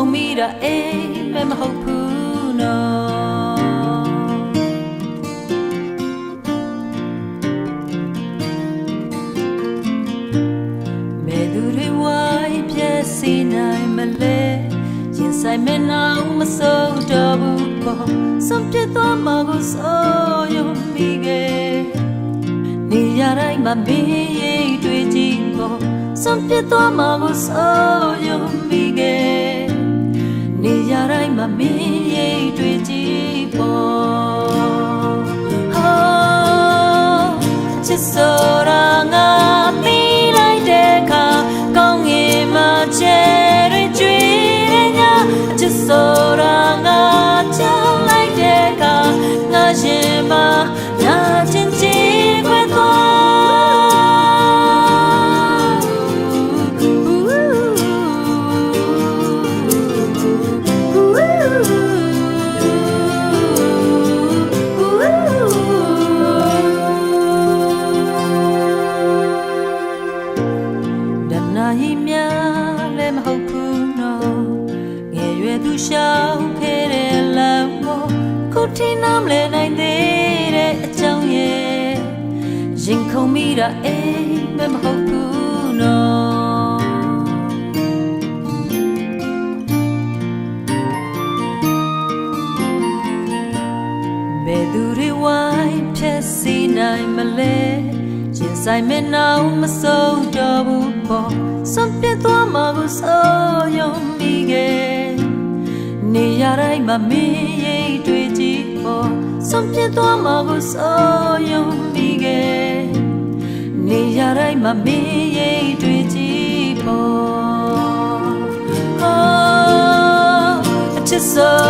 ခုန်မိတာအိမ်မဲမဟုတ်ဘူးနော်မဲသူတွေဝိုင်းပြည့်စီနိုင်မလဲရင်ဆိုင်မဲနောက်မစိုးတော့ဘူးပေါ့ဆုံးပြသွားမှာကိုစိုးရုံမိခဲ့နေရတိုင်းမှာမင်းရိပ်တွေ့ကြည့်ပေါ့ဆုံးပြသွားမှာကိုစိုးရုံမိခဲ့နေရတိုင်းမှာမင်းရိပ်တွေ့ကြည့်ပေါ့ဟာချစ်ဆိုတာငါသိလိုက်တဲ့အခါကောင်းငင်မှာချဲတွေကြွေတဲ့ညချစ်ဆိုတာငါကြောက်လိုက်တဲ့အခါငါရှင်မှာနာကျင်ကြည့်ခွဲသွားမဟုတ်ဘူးနော်ငယ်ရွယ်သူရှောင်ခဲ့တဲ့လမ်းကိုခုထိနားမလဲနိုင်သေးတဲ့အကြောင်းရဲ့ရင်ခုန်မိတာအိမ်မဲမဟုတ်ဘူးနော်ဘယ်သူတွေဝိုင်းဖြတ်စီနိုင်မလဲရင်ဆိုင်မဲနောက်မဆုံးတော့ဘူးပေါ့ဆုံးပြသွားမှာကိုစိုးရုံမိခဲ့နေရတိုင်းမှာမင်းရိပ်တွေ့ကြည့်ပေါ့ဆုံးပြသွားမှာကိုစိုးရုံမိခဲ့နေရတိုင်းမှာမင်းရိပ်တွေ့ကြည့်ပေါ့အချစ်ဆို